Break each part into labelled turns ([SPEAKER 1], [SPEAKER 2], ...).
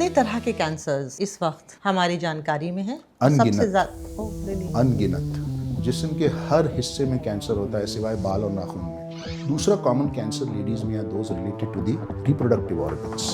[SPEAKER 1] कितने तरह के कैंसर्स इस वक्त हमारी जानकारी में हैं? सबसे ज्यादा
[SPEAKER 2] अनगिनत। जिस्म के हर हिस्से में कैंसर होता है सिवाय बाल और नाखून में। दूसरा कॉमन कैंसर लेडीज में those related to the reproductive organs,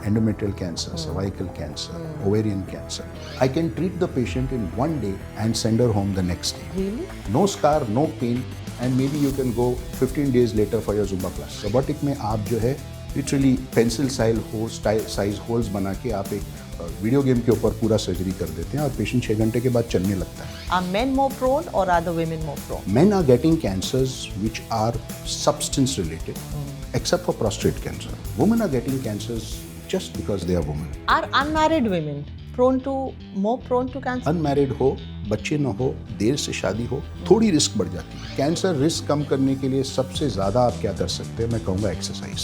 [SPEAKER 2] endometrial cancer, cervical cancer, ovarian cancer. I can treat the patient in 1 day and send her home the next day.
[SPEAKER 1] Really?
[SPEAKER 2] No scar, no pain, and maybe you can go 15 days later for your Zumba class. Robotic में आप जो है literally pencil size holes बना के आप एक video game के ऊपर पूरा सर्जरी कर देते हैं और पेशेंट 6 घंटे के बाद चलने लगता है.
[SPEAKER 1] Are men more prone or are the women more prone?
[SPEAKER 2] Men are getting cancers which are substance related, except for prostate cancer. Women are getting cancers just because they are women.
[SPEAKER 1] Are unmarried women more prone to cancer?
[SPEAKER 2] Unmarried हो, बच्चे न हो, देर से शादी हो, थोड़ी risk बढ़ जाती है. कैंसर रिस्क कम करने के लिए सबसे ज़्यादा आप क्या कर सकते हैं? मैं कहूँगा एक्सरसाइज.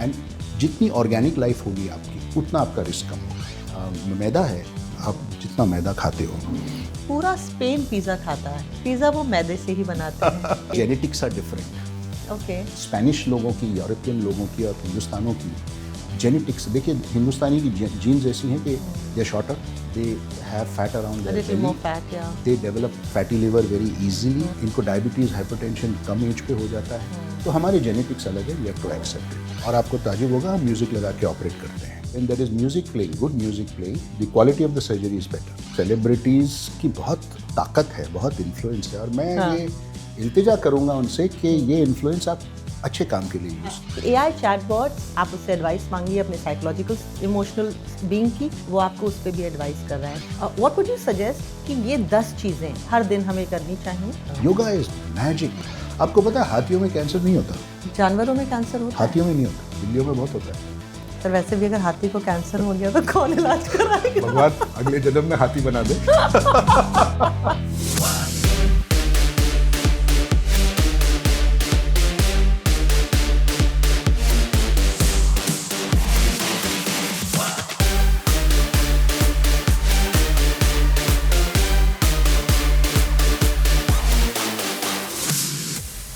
[SPEAKER 2] एंड जितनी ऑर्गेनिक लाइफ होगी आपकी उतना आपका रिस्क कम होगा. मैदा है, आप जितना मैदा खाते हो.
[SPEAKER 1] पूरा स्पेन पिज़्ज़ा खाता है. पिज़्ज़ा वो मैदे से ही बनाते हैं.
[SPEAKER 2] Genetics are different.
[SPEAKER 1] Okay.
[SPEAKER 2] Spanish लोगों की, यूरोपियन लोगों की और हिंदुस्तानों की जेनेटिक्स, देखिए हिंदुस्तानी की जीन्स ऐसी हैं कि they shorter, they have fat around their belly, they develop fatty liver very easily. इनको डायबिटीज़, हाइपरटेंशन कम एज पे हो जाता है. तो हमारे जेनेटिक्स अलग है, we have to accept it. और आपको ताजुब होगा, हम म्यूजिक लगा के ऑपरेट करते हैं. When there is music playing, good music playing, the quality of the surgery is better. Celebrities की बहुत ताकत है, बहुत इन्फ्लुएंस है और मैं ये इल्तिजा करूँगा उनसे कि ये इन्फ्लुएंस आप अच्छे काम के लिए यूज.
[SPEAKER 1] AI चैटबॉट, आप उससे एडवाइस मांगिए अपने साइकोलॉजिकल इमोशनल बीइंग की, वो आपको उस पर भी एडवाइस कर रहा है. व्हाट वुड यू सजेस्ट कि ये 10 चीज़ें हर दिन हमें करनी चाहिए?
[SPEAKER 2] Yoga is magic. आपको पता है हाथियों में कैंसर नहीं होता.
[SPEAKER 1] जानवरों में कैंसर होता है?
[SPEAKER 2] हाथियों में नहीं होता, बिल्लियों में बहुत होता है.
[SPEAKER 1] सर वैसे भी अगर हाथी को कैंसर हो गया तो कौन इलाज कराएगा?
[SPEAKER 2] भगवान अगले जन्म में हाथी बना दे.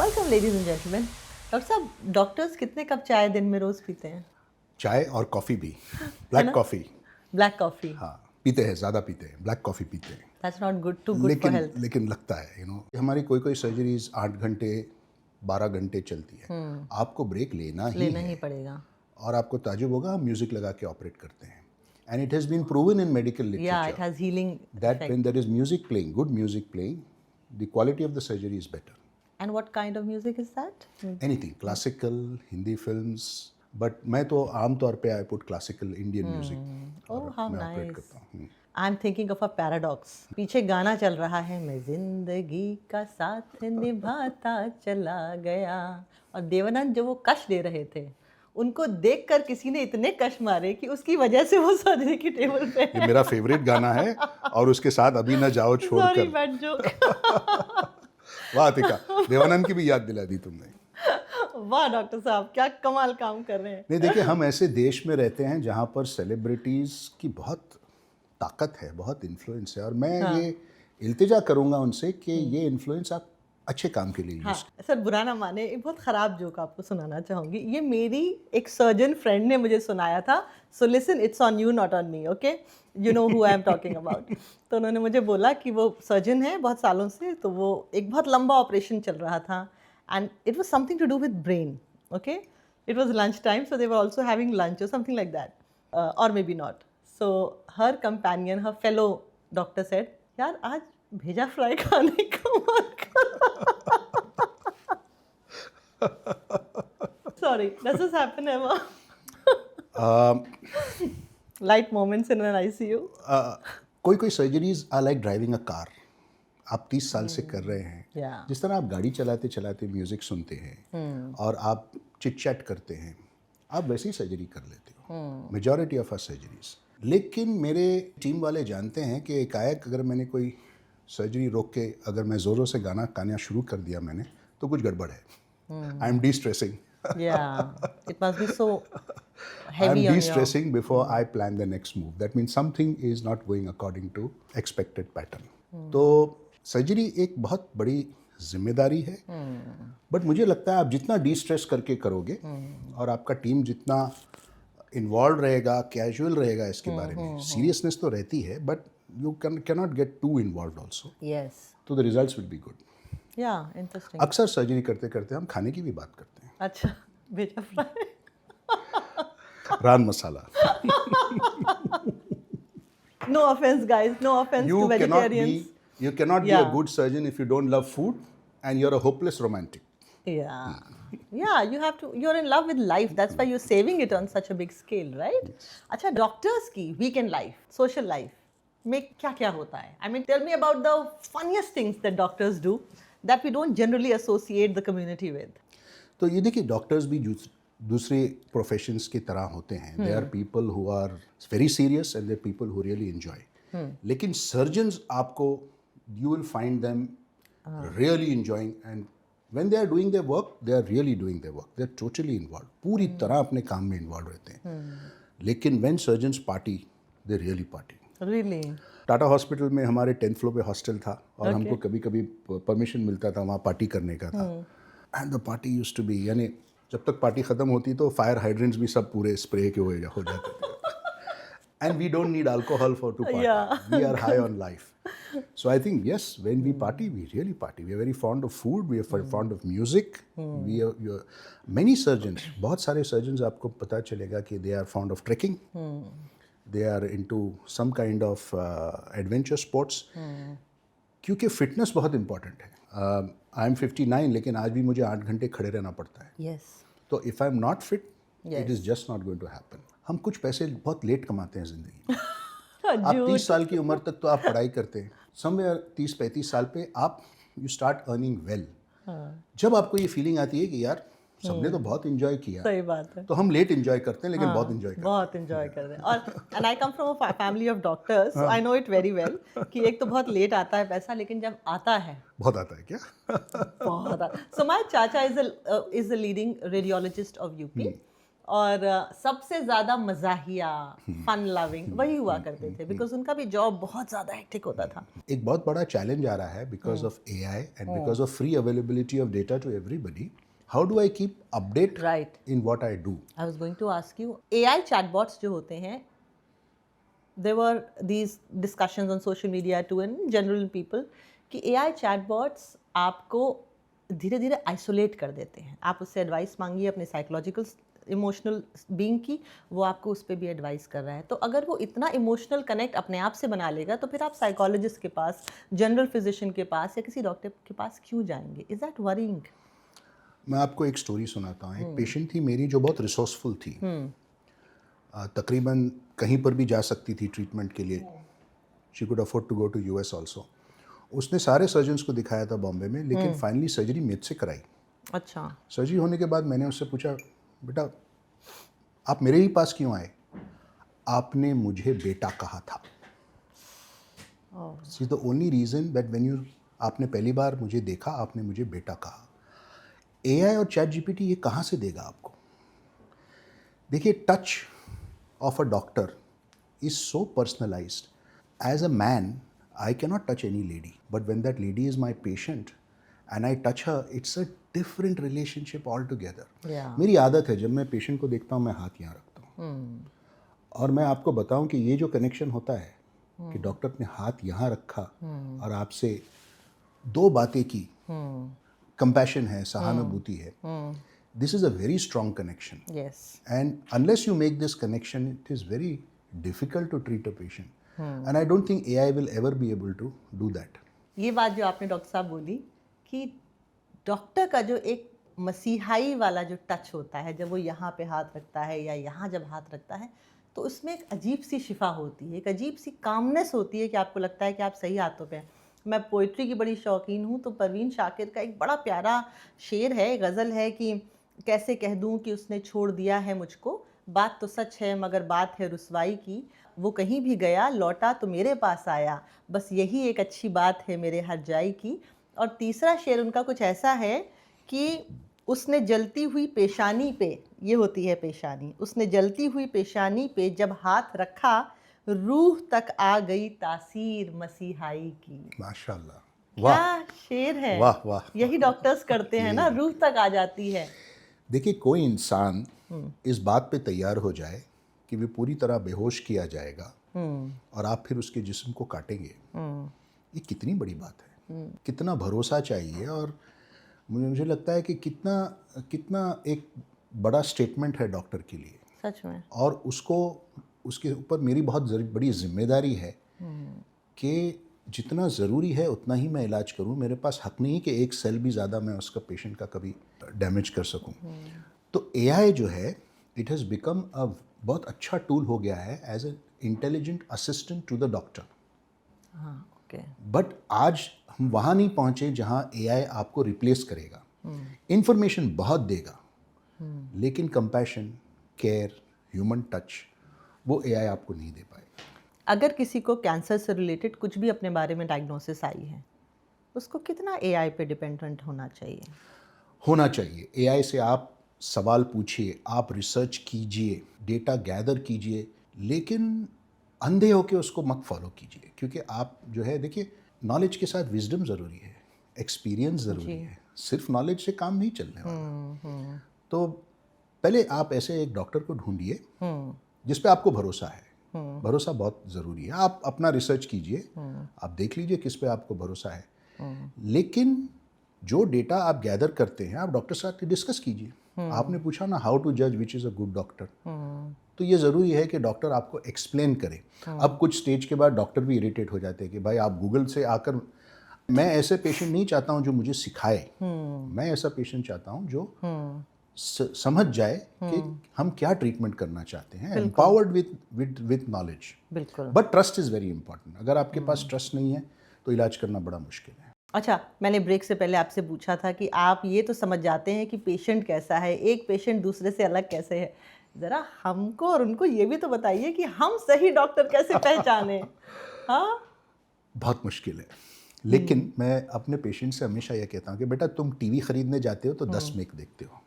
[SPEAKER 1] Welcome ladies and gentleman. Doctor साहब, डॉक्टर्स कितने कप चाय दिन में रोज पीते हैं?
[SPEAKER 2] चाय और कॉफ़ी भी. Black coffee.
[SPEAKER 1] Black coffee.
[SPEAKER 2] हाँ, पीते हैं, ज़्यादा पीते हैं. ब्लैक कॉफ़ी पीते हैं.
[SPEAKER 1] That's not good for health.
[SPEAKER 2] लेकिन लगता है हमारी कोई सर्जरीज 8 घंटे 12 घंटे चलती है. आपको ब्रेक लेना ही
[SPEAKER 1] पड़ेगा.
[SPEAKER 2] और आपको ताजुब होगा, हम म्यूजिक लगा के ऑपरेट करते हैं. And it has been proven in medical literature
[SPEAKER 1] it has healing
[SPEAKER 2] that when there is music playing, good music playing, the quality of the surgery is better.
[SPEAKER 1] And what kind of music is that?
[SPEAKER 2] Anything, classical, Hindi films, but मैं तो आमतौर पे I put classical Indian music.
[SPEAKER 1] Oh how nice. I am thinking of a paradox. पीछे गाना चल रहा है, मैं जिंदगी का साथ निभाता चला गया, और देवानंद जो वो कश दे रहे थे, उनको देखकर किसी ने इतने कश मारे कि उसकी वजह से वो सर्जरी की टेबल पे है.
[SPEAKER 2] ये मेरा फेवरेट गाना है और उसके साथ अभी न जाओ छोड़कर.
[SPEAKER 1] Sorry, bad joke.
[SPEAKER 2] वाह अतिका, देवानंद की भी याद दिला दी तुमने.
[SPEAKER 1] वाह डॉक्टर साहब, क्या कमाल काम कर रहे हैं.
[SPEAKER 2] नहीं, देखिए हम ऐसे देश में रहते हैं जहाँ पर सेलिब्रिटीज़ की बहुत ताकत है, बहुत इन्फ्लुएंस है और मैं ये इल्तिजा करूँगा उनसे कि ये इन्फ्लुएंस आप अच्छे काम के लिए यूज़.
[SPEAKER 1] सर बुरा ना माने, एक बहुत ख़राब जोक आपको सुनाना चाहूँगी. ये मेरी एक सर्जन फ्रेंड ने मुझे सुनाया था. So listen, it's on you not on me, okay? You know who I am talking about. तो उन्होंने मुझे बोला कि वो सर्जन है बहुत सालों से, तो वो एक बहुत लंबा ऑपरेशन चल रहा था and it was something to do with brain. Okay, it was lunch time, so they were also having lunch और समथिंग लाइक दैट, और maybe not. So her companion, her fellow doctor said, यार आज भेजा fry खाने का मन कर. Sorry, does this happen ever? Light moments in an ICU.
[SPEAKER 2] कोई surgeries are like driving a car. आप 30 साल से कर रहे हैं. जिस तरह आप गाड़ी चलाते चलाते म्यूजिक सुनते हैं और आप चिट चैट करते हैं, आप वैसे ही सर्जरी कर लेते हो मेजॉरिटी ऑफ आवर सर्जरीज. लेकिन मेरे टीम वाले जानते हैं कि एकाएक अगर मैंने कोई सर्जरी रोक के अगर मैं ज़ोरों से गाना गाना शुरू कर दिया मैंने, तो कुछ गड़बड़ है. I am D stressing.
[SPEAKER 1] Yeah, it must be so
[SPEAKER 2] I am
[SPEAKER 1] heavy on
[SPEAKER 2] de-stressing before I plan the next move. That means something is not going according to expected pattern. तो सर्जरी एक बहुत बड़ी जिम्मेदारी है, but मुझे लगता है आप जितना डी स्ट्रेस करके करोगे और आपका टीम जितना इन्वॉल्व रहेगा, कैजुअल रहेगा इसके बारे में, सीरियसनेस तो रहती है, but you cannot get to involve also,
[SPEAKER 1] yes,
[SPEAKER 2] तो the results will be good.
[SPEAKER 1] या इंटरेस्टिंग।
[SPEAKER 2] अक्सर सर्जरी करते करते हम खाने की भी बात करते हैं।
[SPEAKER 1] अच्छा, भेजा fry.
[SPEAKER 2] Run masala.
[SPEAKER 1] No offense, guys. No offense to vegetarians.
[SPEAKER 2] You cannot be
[SPEAKER 1] Yeah.
[SPEAKER 2] a good surgeon if you don't love food and you're a hopeless romantic.
[SPEAKER 1] Yeah. Yeah, you have to, you're in love with life. That's why you're saving it on such a big scale, right? अच्छा, doctors की weekend life, social life में क्या क्या होता है? I mean, tell me about the funniest things that doctors do that we don't generally associate the community with.
[SPEAKER 2] तो ये देखिए, डॉक्टर्स भी दूसरे प्रोफेशंस की तरह होते हैं। They are people who are very serious and they are people who really enjoy. लेकिन सर्जन्स आपको, you will find them really enjoying, and when they are doing their work, they are really doing their work, they are totally involve, पूरी तरह अपने काम में involve रहते हैं। लेकिन when surgeons party, they really party.
[SPEAKER 1] Really?
[SPEAKER 2] Tata hospital में हमारे 10th फ्लोर पे हॉस्टल था, और हमको कभी कभी परमिशन मिलता था वहाँ पार्टी करने का था। And the party used to be, यानी जब तक पार्टी ख़त्म होती तो फायर हाइड्रेंट्स भी सब पूरे स्प्रे के हो जाते थे। And we don't need alcohol for to party, we are high on life. So I think yes, when we party, we really party. We are very fond of food. We are fond of music. We are many surgeons. बहुत सारे surgeons आपको पता चलेगा कि they are fond of trekking. They are into some kind of adventure sports. क्योंकि fitness बहुत important है. I am 59, लेकिन आज भी मुझे 8 घंटे खड़े रहना पड़ता है.
[SPEAKER 1] Yes.
[SPEAKER 2] तो if I am not fit, it is just not going to happen. हम कुछ पैसे बहुत लेट कमाते हैं जिंदगी में. आप 30 साल की उम्र तक तो आप पढ़ाई करते हैं, समवेयर 30-35 साल पे आप यू स्टार्ट अर्निंग वेल। जब आपको ये फीलिंग आती है कि यार सबने तो बहुत एंजॉय किया,
[SPEAKER 1] सही बात है,
[SPEAKER 2] तो हम लेट एंजॉय करते हैं, लेकिन बहुत एंजॉय करते हैं।
[SPEAKER 1] बहुत एंजॉय करते हैं। और and I come from a family of doctors, so I know it very well कि एक तो बहुत लेट आता है पैसा, लेकिन जब आता है
[SPEAKER 2] बहुत आता है क्या?
[SPEAKER 1] बहुत आता। सो माय चाचा is a leading radiologist of UP, और सबसे ज़्यादा मज़ाहिया, फन लविंग वही हुआ करते थे, बिकॉज उनका भी जॉब बहुत ज़्यादा हेक्टिक होता था।
[SPEAKER 2] एक बहुत बड़ा चैलेंज आ रहा है because of AI and because of free availability of data to everybody. How do I keep update
[SPEAKER 1] right
[SPEAKER 2] in what I do?
[SPEAKER 1] I was going to ask you, AI chatbots जो होते हैं, there were these discussions on social media to and general people कि AI चैटबॉट्स आपको धीरे धीरे isolate कर देते हैं। आप उससे एडवाइस मांगिए अपने साइकोलॉजिकल इमोशनल बीइंग की, वो आपको उस पर भी एडवाइस कर रहा है। तो अगर वो इतना इमोशनल कनेक्ट अपने आप से बना लेगा, तो फिर आप साइकोलॉजिस्ट के पास, जनरल फिजिशियन के पास या किसी डॉक्टर के पास क्यों जाएंगे? Is that worrying?
[SPEAKER 2] मैं आपको एक स्टोरी सुनाता हूँ। एक पेशेंट थी मेरी जो बहुत रिसोर्सफुल थी, तकरीबन कहीं पर भी जा सकती थी ट्रीटमेंट के लिए। She could afford to go to US also. उसने सारे सर्जन्स को दिखाया था बॉम्बे में, लेकिन फाइनली सर्जरी मुझसे कराई।
[SPEAKER 1] अच्छा।
[SPEAKER 2] सर्जरी होने के बाद मैंने उससे पूछा, बेटा आप मेरे ही पास क्यों आए? आपने मुझे बेटा कहा था। See the only reason that when you, आपने पहली बार मुझे देखा, आपने मुझे बेटा कहा। AI और ChatGPT ये कहाँ से देगा आपको? देखिए, touch of a doctor is so personalised. As a man I cannot touch any lady, but when that lady is my patient and I touch her, it's a different relationship altogether.
[SPEAKER 1] Yeah.
[SPEAKER 2] मेरी आदत है, जब मैं patient को देखता हूँ मैं हाथ यहाँ रखता हूँ, और मैं आपको बताऊँ कि ये जो कनेक्शन होता है कि डॉक्टर ने हाथ यहाँ रखा और आपसे 2 बातें की, कंपैशन है, सहानुभूति है, this is a very strong connection.
[SPEAKER 1] Yes.
[SPEAKER 2] And unless you make this connection, it is very difficult to treat a patient. And I don't think AI will ever be able to do that.
[SPEAKER 1] ये बात जो आपने doctor साहब बोली कि doctor का जो एक मसीहाई वाला जो टच होता है, जब वो यहाँ पे हाथ रखता है या यहाँ जब हाथ रखता है, तो उसमें एक अजीब सी शिफा होती है, एक अजीब सी कामनेस होती है कि आपको लगता है कि आप सही हाथों पे हैं। मैं पोइट्री की बड़ी शौकीन हूँ, तो परवीन शाकिर का एक बड़ा प्यारा शेर है, गज़ल है कि कैसे कह दूँ कि उसने छोड़ दिया है मुझको, बात तो सच है मगर बात है रुसवाई की, वो कहीं भी गया लौटा तो मेरे पास आया, बस यही एक अच्छी बात है मेरे हर जाई की। और तीसरा शेर उनका कुछ ऐसा है कि उसने जलती हुई पेशानी पे, ये होती है पेशानी, उसने जलती हुई पेशानी पे जब हाथ रखा, रूह तक आ गई तासीर मसीहाई की।
[SPEAKER 2] माशाल्लाह, वाह,
[SPEAKER 1] क्या शेर है।
[SPEAKER 2] वाह वाह।
[SPEAKER 1] यही डॉक्टर्स करते हैं ना, रूह तक आ जाती है।
[SPEAKER 2] देखिए, कोई इंसान इस बात पे तैयार हो जाए कि वे पूरी तरह बेहोश किया जाएगा और आप फिर उसके जिस्म को काटेंगे, ये कितनी बड़ी बात है, कितना भरोसा चाहिए। और मुझे लगता है कि कितना एक बड़ा स्टेटमेंट है डॉक्टर के लिए,
[SPEAKER 1] सच में।
[SPEAKER 2] और उसके ऊपर मेरी बहुत बड़ी जिम्मेदारी है कि जितना ज़रूरी है उतना ही मैं इलाज करूं। मेरे पास हक नहीं कि एक सेल भी ज़्यादा मैं उसका पेशेंट का कभी डैमेज कर सकूं। तो एआई जो है, इट हैज़ बिकम अ बहुत अच्छा टूल हो गया है as a intelligent assistant to the doctor.
[SPEAKER 1] हाँ, ओके।
[SPEAKER 2] बट आज हम वहाँ नहीं पहुँचे जहाँ एआई आपको रिप्लेस करेगा। इंफॉर्मेशन बहुत देगा, लेकिन कंपैशन, केयर, ह्यूमन टच वो एआई आपको नहीं दे पाएगा।
[SPEAKER 1] अगर किसी को कैंसर से रिलेटेड कुछ भी अपने बारे में डायग्नोसिस आई है, उसको कितना एआई पे डिपेंडेंट होना चाहिए?
[SPEAKER 2] होना चाहिए। एआई से आप सवाल पूछिए, आप रिसर्च कीजिए, डेटा गैदर कीजिए, लेकिन अंधे होके उसको मत फॉलो कीजिए। क्योंकि आप जो है, देखिए, नॉलेज के साथ विजडम ज़रूरी है, एक्सपीरियंस ज़रूरी है। सिर्फ नॉलेज से काम नहीं चलने वाला। तो पहले आप ऐसे एक डॉक्टर को ढूंढिए जिस पे आपको भरोसा है। भरोसा बहुत ज़रूरी है। आप अपना रिसर्च कीजिए, आप देख लीजिए किस पे आपको भरोसा है, लेकिन जो डेटा आप गैदर करते हैं आप डॉक्टर से आके डिस्कस कीजिए। आपने पूछा ना, हाउ टू जज which is a good doctor, तो ये ज़रूरी है कि डॉक्टर आपको एक्सप्लेन करे। अब कुछ स्टेज के बाद डॉक्टर भी इरिटेट हो जाते हैं कि भाई आप गूगल से आकर, मैं ऐसे पेशेंट नहीं चाहता हूँ जो मुझे सिखाए, मैं ऐसा पेशेंट चाहता हूँ जो समझ जाए कि हम क्या ट्रीटमेंट करना चाहते हैं, एम्पावर्ड विद नॉलेज।
[SPEAKER 1] बिल्कुल।
[SPEAKER 2] But trust is very important. अगर आपके पास ट्रस्ट नहीं है तो इलाज करना बड़ा मुश्किल है।
[SPEAKER 1] अच्छा, मैंने ब्रेक से पहले आपसे पूछा था कि आप ये तो समझ जाते हैं कि पेशेंट कैसा है, एक पेशेंट दूसरे से अलग कैसे है। ज़रा हमको और उनको ये भी तो बताइए कि हम सही डॉक्टर कैसे पहचाने। हाँ,
[SPEAKER 2] बहुत मुश्किल है, लेकिन मैं अपने पेशेंट से हमेशा यह कहता हूँ कि बेटा, तुम टीवी खरीदने जाते हो तो 10 मेक देखते हो,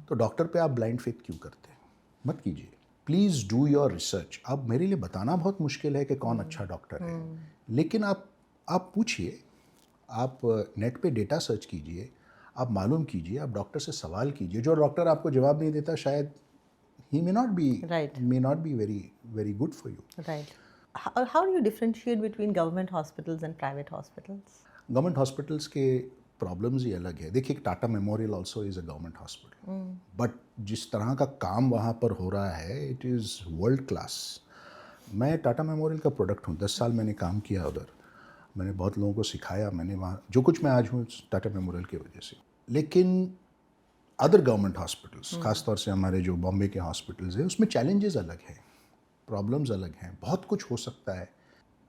[SPEAKER 2] तो डॉक्टर पे आप ब्लाइंड फेथ क्यों करते हैं? मत कीजिए। Please do your research. अब मेरे लिए बताना बहुत मुश्किल है कि कौन अच्छा डॉक्टर है, लेकिन आप पूछिए, आप नेट पे डेटा सर्च कीजिए, आप मालूम कीजिए, आप डॉक्टर से सवाल कीजिए। जो डॉक्टर आपको जवाब नहीं देता, शायद he may not be very good for you.
[SPEAKER 1] right. How do you differentiate between government hospitals and private hospitals?
[SPEAKER 2] Government hospitals के प्रॉब्लम्स ही अलग है। देखिए, Tata memorial also is a government hospital, but जिस तरह का काम वहाँ पर हो रहा है, इट इज़ वर्ल्ड क्लास। मैं टाटा मेमोरियल का प्रोडक्ट हूँ। 10 साल मैंने काम किया उधर, मैंने बहुत लोगों को सिखाया। मैंने वहाँ जो कुछ मैं आज हूँ टाटा मेमोरियल की वजह से। लेकिन अदर गवर्नमेंट हॉस्पिटल्स, खासतौर से हमारे जो बॉम्बे के हॉस्पिटल्स हैं, उसमें चैलेंजेस अलग हैं, प्रॉब्लम्स अलग हैं, बहुत कुछ हो सकता है।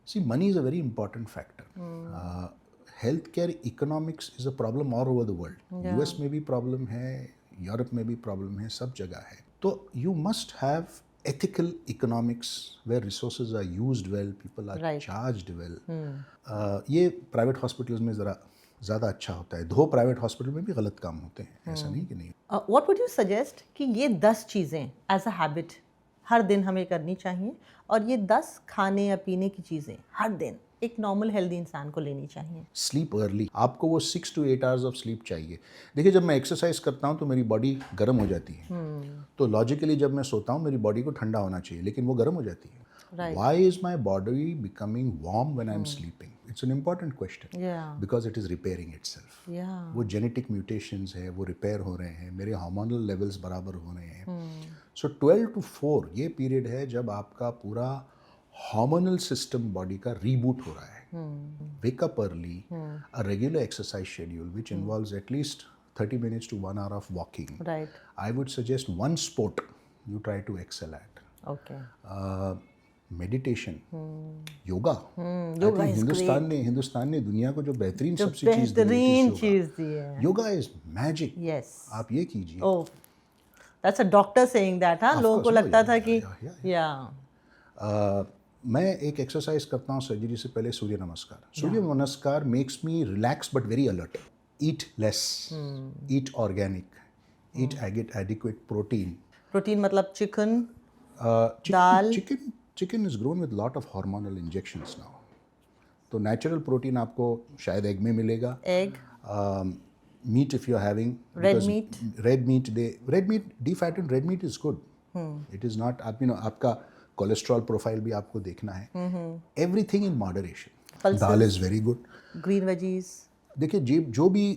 [SPEAKER 2] See, money is a very important factor. Health care economics is a problem all over the world. US में भी प्रॉब्लम है, यूरोप में भी प्रॉब्लम है, सब जगह है। तो you must have ethical economics where resources are used well, people are charged well. ये प्राइवेट हॉस्पिटल्स में ज़रा ज़्यादा अच्छा होता है। दो प्राइवेट हॉस्पिटल में भी गलत काम होते हैं, ऐसा नहीं कि नहीं।
[SPEAKER 1] What would you suggest कि ये 10 चीज़ें एज अ हैबिट हर दिन हमें करनी चाहिए, और ये 10 खाने या पीने की चीज़ें हर दिन एक नॉर्मल हेल्दी इंसान को लेनी चाहिए?
[SPEAKER 2] Sleep early. आपको वो 6 to 8 आवर्स ऑफ स्लीप चाहिए। देखिए, जब मैं एक्सरसाइज करता हूँ तो मेरी बॉडी गर्म हो जाती है, तो लॉजिकली जब मैं सोता हूँ मेरी बॉडी को ठंडा होना चाहिए, लेकिन वो गर्म हो जाती है। Why is my body becoming warm when I'm sleeping? It's an important question. Because it is repairing itself. वो जेनेटिक म्यूटेशंस है, वो रिपेयर हो रहे हैं, मेरे हार्मोनल लेवल्स बराबर हो रहे हैं। सो 12 to 4 ये पीरियड है जब आपका पूरा हार्मोनल सिस्टम बॉडी का रीबूट हो रहा है। Wake up early, a regular exercise schedule which involves at least 30 minutes to 1 hour of walking. I would suggest one sport you try to excel at. Meditation, yoga. Hindustan ने दुनिया को जो बेहतरीन सबसे चीज दी है, योगा इज मैजिक। आप ये कीजिए।
[SPEAKER 1] That's a doctor saying that, हाँ? लोगों को लगता था कि
[SPEAKER 2] मैं एक एक्सरसाइज करता हूँ सर्जरी से पहले, सूर्य namaskar. Surya namaskar makes me relax but very alert. Eat less, eat organic, eat adequate protein.
[SPEAKER 1] Protein मतलब चिकन, दाल।
[SPEAKER 2] Chicken is grown with lot of hormonal injections now, तो नेचुरल प्रोटीन आपको शायद एग में मिलेगा। Egg, meat if you are having red meat, defatted red meat is good, it is not, आप आपका cholesterol profile भी आपको देखना है. Everything in moderation. Dal is very good.
[SPEAKER 1] Green veggies.
[SPEAKER 2] देखिए जो भी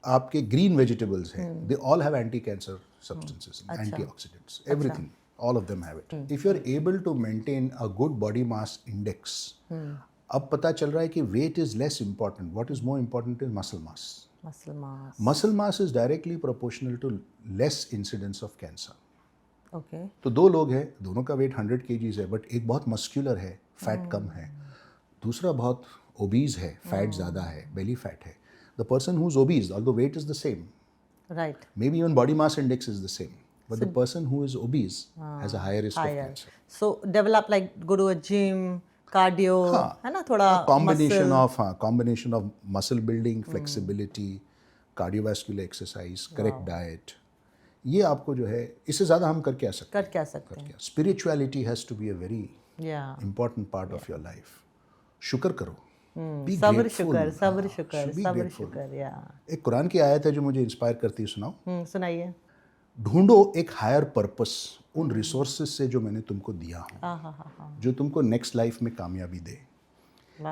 [SPEAKER 2] आपके ग्रीन वेजिटेबल्स हैं, they all have anti cancer substances, antioxidants, everything, all of them have it. If you are able to maintain a good body mass index, अब पता चल रहा है कि weight is less important. What is more important is muscle mass.
[SPEAKER 1] Muscle mass.
[SPEAKER 2] Muscle mass is directly proportional to less incidence of cancer.
[SPEAKER 1] Okay.
[SPEAKER 2] तो दो लोग हैं, दोनों का वेट 100 kgs है, बट एक बहुत मस्क्यूलर है, फैट कम है, दूसरा बहुत ओबीज है, फैट ज़्यादा है, बेली फैट है. The person who's obese, although weight is the same,
[SPEAKER 1] Right.
[SPEAKER 2] maybe even body mass index is the same, but the person who is obese has a higher risk of cancer.
[SPEAKER 1] So develop like go to a gym, cardio, है ना, थोड़ा
[SPEAKER 2] combination of muscle building, flexibility, cardiovascular exercise, correct diet. ये आपको जो है, इससे ज़्यादा हम कर क्या सकते हैं? Spirituality has to be a very important part of your life. शुक्र करो.
[SPEAKER 1] सब्र शुक्र.
[SPEAKER 2] एक कुरान की आयत है जो मुझे इंस्पायर करती है, सुनाओ.
[SPEAKER 1] सुनाइए.
[SPEAKER 2] ढूंढो एक हायर पर्पस उन रिसोर्सेज से जो मैंने तुमको दिया हूँ, जो तुमको नेक्स्ट लाइफ में कामयाबी दे.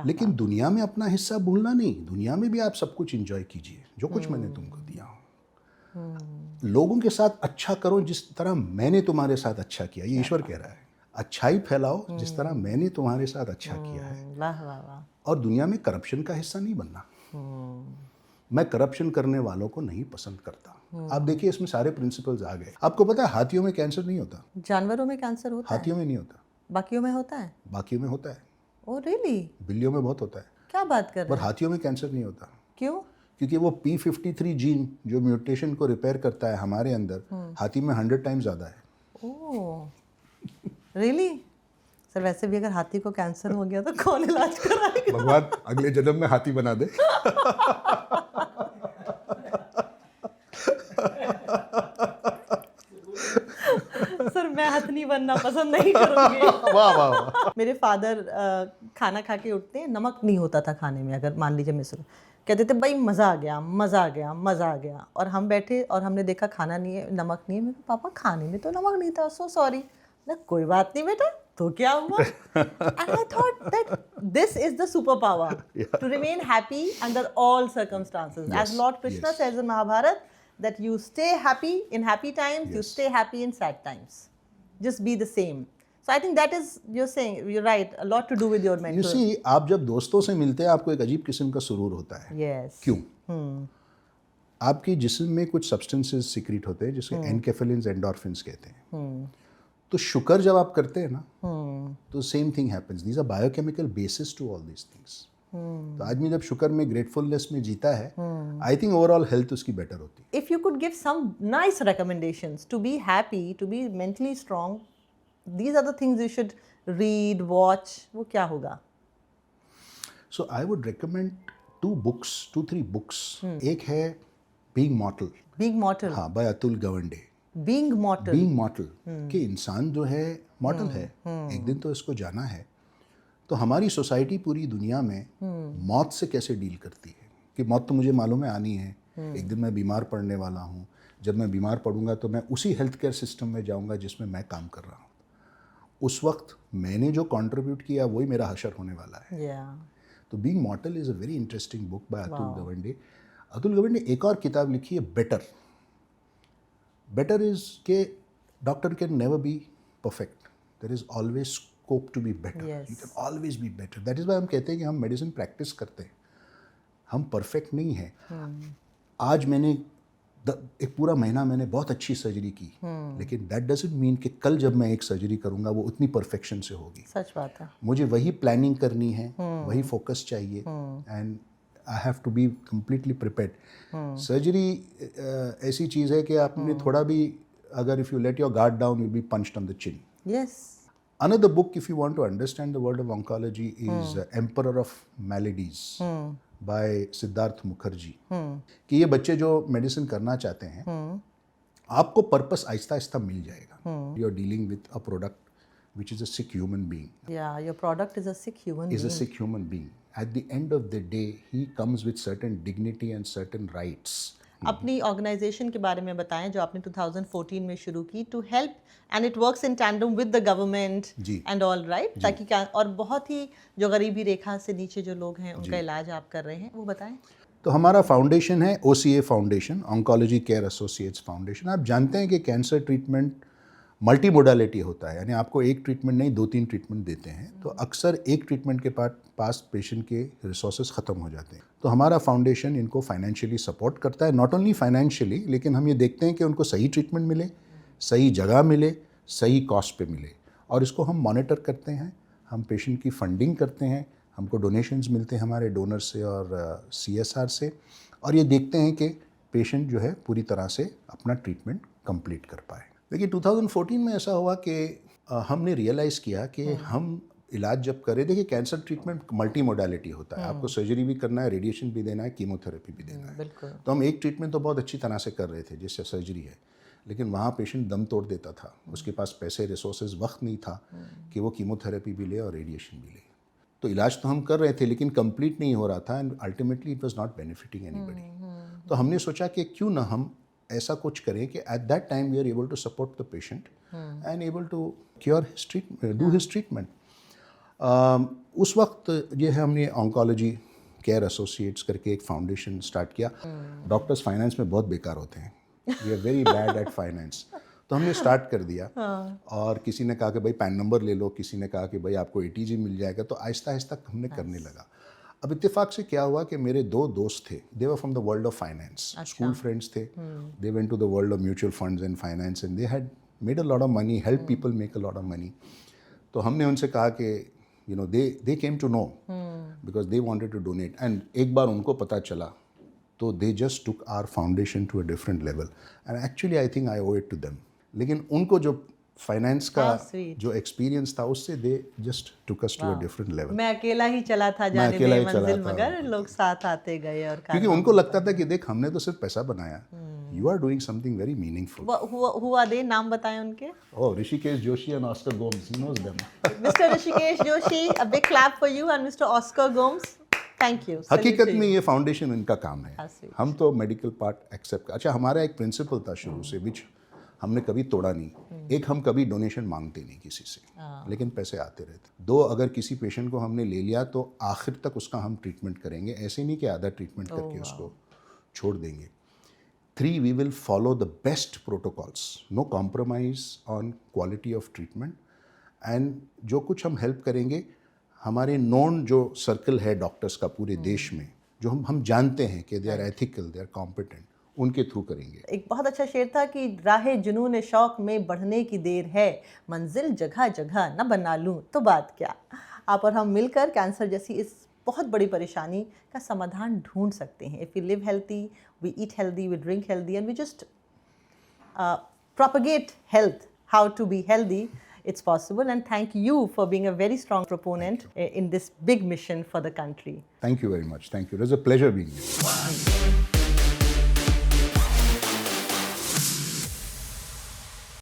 [SPEAKER 2] लेकिन दुनिया में अपना हिस्सा भूलना नहीं. दुनिया में भी आप सब कुछ एंजॉय कीजिए जो कुछ मैंने तुमको दिया हूँ. लोगों के साथ अच्छा करो जिस तरह मैंने तुम्हारे साथ अच्छा किया. ये ईश्वर कह रहा है. अच्छाई फैलाओ जिस तरह मैंने तुम्हारे साथ अच्छा किया है.
[SPEAKER 1] वाह वाह वाह.
[SPEAKER 2] और दुनिया में करप्शन का हिस्सा नहीं बनना. मैं करप्शन करने वालों को नहीं पसंद करता. आप देखिए इसमें सारे प्रिंसिपल्स आ गए. आपको पता है हाथियों में कैंसर नहीं होता.
[SPEAKER 1] जानवरों में कैंसर होता है.
[SPEAKER 2] हाथियों में नहीं होता.
[SPEAKER 1] बाकियों में होता है.
[SPEAKER 2] बाकियों में होता है.
[SPEAKER 1] Oh really.
[SPEAKER 2] बिल्लियों में बहुत होता है.
[SPEAKER 1] क्या बात कर रहे हैं.
[SPEAKER 2] पर हाथियों में कैंसर नहीं होता.
[SPEAKER 1] क्यों?
[SPEAKER 2] क्योंकि वो P53 जीन जो म्यूटेशन को रिपेयर करता है हमारे अंदर, हाथी में 100 टाइम्स ज़्यादा है.
[SPEAKER 1] Oh really. सर वैसे भी अगर हाथी को कैंसर हो गया तो कौन इलाज कराएगा?
[SPEAKER 2] भगवान अगले जन्म में हाथी बना दे.
[SPEAKER 1] सर मैं हथनी बनना पसंद नहीं करूंगी.
[SPEAKER 2] वाह वाह वाह.
[SPEAKER 1] मेरे फादर खाना खा के उठते हैं, नमक नहीं होता था खाने में. अगर मान लीजिए मैं कहते थे भाई मज़ा आ गया मज़ा आ गया मज़ा आ गया, और हम बैठे और हमने देखा खाना नहीं है, नमक नहीं है. मेरे पापा खाने में तो नमक नहीं था, सो सॉरी. ना कोई बात नहीं बेटा, तो क्या हुआ? And I thought that this is the superpower, to remain happy under all circumstances. As Lord Krishna says in Mahabharata, that you stay happy in happy times, you stay happy in sad times. Just be the same. So I think that is, you're saying, you're right, a lot to do with your mental.
[SPEAKER 2] You see, आप जब दोस्तों से मिलते हैं आपको एक अजीब किस्म का सुरूर होता है.
[SPEAKER 1] Yes.
[SPEAKER 2] क्यों? आपके जिस्म में कुछ सब्सटेंसेस सीक्रेट होते हैं जिसके एनकेफेलिन्स, एंडोर्फिन्स कहते हैं. तो शुक्र जब आप करते हैं ना, तो same thing happens. These are biochemical basis to all these things. तो आदमी जब शुक्र में, ग्रेटफुलनेस में जीता है, आई थिंक ओवरऑल हेल्थ उसकी बेटर होती है.
[SPEAKER 1] If you could give some nice recommendations to be happy, to be mentally strong, these are the things you should read, watch, वो क्या होगा?
[SPEAKER 2] So I would recommend 2-3 books. एक है Being Mortal.
[SPEAKER 1] Being Mortal.
[SPEAKER 2] हाँ, by Atul Gawande.
[SPEAKER 1] Being Mortal.
[SPEAKER 2] Being Mortal. कि इंसान जो है मॉर्टल है, एक दिन तो इसको जाना है. तो हमारी सोसाइटी पूरी दुनिया में मौत से कैसे डील करती है कि मौत तो मुझे मालूम है आनी है, एक दिन मैं बीमार पड़ने वाला हूँ. जब मैं बीमार पड़ूंगा तो मैं उसी हेल्थ केयर सिस्टम में जाऊँगा जिसमें मैं काम कर रहा हूँ. उस वक्त मैंने जो कंट्रीब्यूट किया वही मेरा हशर होने वाला है. तो being mortal is a very interesting book by Atul Gawande. Atul Gawande एक और किताब लिखी है बेटर. बेटर इज़ के doctor can never be perfect. There is always scope to be better. You can always be better. That is why हम कहते हैं कि हम मेडिसिन प्रैक्टिस करते हैं, हम परफेक्ट नहीं हैं. आज मैंने एक पूरा महीना मैंने बहुत अच्छी सर्जरी की, लेकिन दैट डजंट मीन कि कल जब मैं एक सर्जरी करूंगा वो उतनी परफेक्शन से होगी.
[SPEAKER 1] सच बात है. मुझे
[SPEAKER 2] वही प्लानिंग करनी है, वही फोकस चाहिए, and I have to be completely prepared. Surgery ऐसी चीज़ है कि आपने थोड़ा भी अगर if you let your guard down you be punched on the chin.
[SPEAKER 1] Yes.
[SPEAKER 2] Another book, if you want to understand the world of oncology, is Emperor of Maladies by Siddharth Mukherjee. कि ये बच्चे जो मेडिसिन करना चाहते हैं, आपको पर्पस आहिस्ता आहिस्ता मिल जाएगा. You are dealing with a product which is a sick human being.
[SPEAKER 1] Yeah, your product is a sick human being.
[SPEAKER 2] Is a sick human being. At the end of the day, he comes with certain dignity and certain rights.
[SPEAKER 1] अपनी organisation के बारे में बताएं जो आपने 2014 में शुरू की to help and it works in tandem with the government and all right, ताकि और बहुत ही जो गरीबी रेखा से नीचे जो लोग हैं उनका इलाज आप कर रहे हैं, वो बताएं।
[SPEAKER 2] तो हमारा फाउंडेशन है OCA foundation, oncology care associates foundation. आप जानते हैं कि कैंसर ट्रीटमेंट मल्टी मोडालिटी होता है, यानी आपको एक ट्रीटमेंट नहीं 2-3 ट्रीटमेंट देते हैं। तो अक्सर एक ट्रीटमेंट के पास पेशेंट के रिसोर्सेज ख़त्म हो जाते हैं। तो हमारा फाउंडेशन इनको फाइनेंशियली सपोर्ट करता है, नॉट ओनली फाइनेंशियली, लेकिन हम ये देखते हैं कि उनको सही ट्रीटमेंट मिले, सही जगह मिले, सही कॉस्ट पे मिले, और इसको हम मॉनिटर करते हैं। हम पेशेंट की फंडिंग करते हैं, हमको डोनेशंस मिलते हैं हमारे डोनर से और CSR से, और ये देखते हैं कि पेशेंट जो है पूरी तरह से अपना ट्रीटमेंट कंप्लीट कर पाए। देखिए 2014 में ऐसा हुआ कि हमने रियलाइज़ किया कि हम इलाज जब करें, देखिए कैंसर ट्रीटमेंट मल्टी मोडालिटी होता है, आपको सर्जरी भी करना है, रेडिएशन भी देना है, कीमोथेरेपी भी देना है। तो हम एक ट्रीटमेंट तो बहुत अच्छी तरह से कर रहे थे जिससे सर्जरी है, लेकिन वहाँ पेशेंट दम तोड़ देता था, उसके पास पैसे, रिसोर्सेज, वक्त नहीं था कि वो कीमोथेरेपी भी ले और रेडिएशन भी ले। तो इलाज तो हम कर रहे थे लेकिन कंप्लीट नहीं हो रहा था, and ultimately it was not benefiting anybody. तो हमने सोचा कि क्यों ना हम ऐसा कुछ करें कि at that time we are able to support the patient and able to cure his treatment, do his treatment. उस वक्त ये है हमने ऑन्कोलॉजी केयर एसोसिएट्स करके एक फाउंडेशन स्टार्ट किया। डॉक्टर्स फाइनेंस में बहुत बेकार होते हैं, we are very bad at finance. तो हमने स्टार्ट कर दिया, और किसी ने कहा कि भाई पैन नंबर ले लो, किसी ने कहा कि भाई आपको ATG मिल जाएगा। तो आहिस्ता आहिस्ता हमने करने लगा। अब इत्तेफाक से क्या हुआ कि मेरे 2 दोस्त थे, they were from the world of finance, school friends थे, they went to the world of mutual funds and finance and they had made a lot of money, help people make a lot of money. तो हमने उनसे कहा कि you know they came to know because they wanted to donate, and एक बार उनको पता चला तो they just took our foundation to a different level, and actually I think I owe it to them. लेकिन उनको जो फाइनेंस का जो एक्सपीरियंस था उससे they just took us to a different level.
[SPEAKER 1] मैं अकेला ही चला था जाने में मंजिल, मगर लोग साथ आते गए, और
[SPEAKER 2] क्योंकि उनको लगता था कि देख हमने तो सिर्फ पैसा बनाया, you are doing something very meaningful.
[SPEAKER 1] हुआ दे नाम बताएं उनके।
[SPEAKER 2] Oh, Rishikesh Joshi and Oscar Gomes, he knows them.
[SPEAKER 1] Mister Rishikesh Joshi, a big clap for you, and mister Oscar Gomes, thank you.
[SPEAKER 2] हकीकत में ये फाउंडेशन इनका काम है, हम तो मेडिकल पार्ट एक्सेप्ट। अच्छा, हमारा एक प्रिंसिपल था शुरू से विच हमने कभी तोड़ा नहीं। एक, हम कभी डोनेशन मांगते नहीं किसी से, लेकिन पैसे आते रहते। 2, अगर किसी पेशेंट को हमने ले लिया तो आखिर तक उसका हम ट्रीटमेंट करेंगे, ऐसे नहीं कि आधा ट्रीटमेंट करके उसको छोड़ देंगे। 3, we will follow the best protocols, no compromise on quality of treatment, and जो कुछ हम हेल्प करेंगे, हमारे नोन जो सर्कल है डॉक्टर्स का पूरे देश में, जो हम जानते हैं कि they are ethical, they are competent, उनके थ्रू करेंगे।
[SPEAKER 1] एक बहुत अच्छा शेर था कि राहे जुनून शौक में बढ़ने की देर है, मंजिल जगह जगह न बना लूं तो बात क्या। आप और हम मिलकर कैंसर जैसी इस बहुत बड़ी परेशानी का समाधान ढूंढ सकते हैं। If we live healthy, we eat healthy, we drink healthy, and we just propagate health, how to be healthy, it's possible. And thank you for being a very strong proponent in this big mission for the country.
[SPEAKER 2] Thank you very much. Thank you. It was a pleasure being here.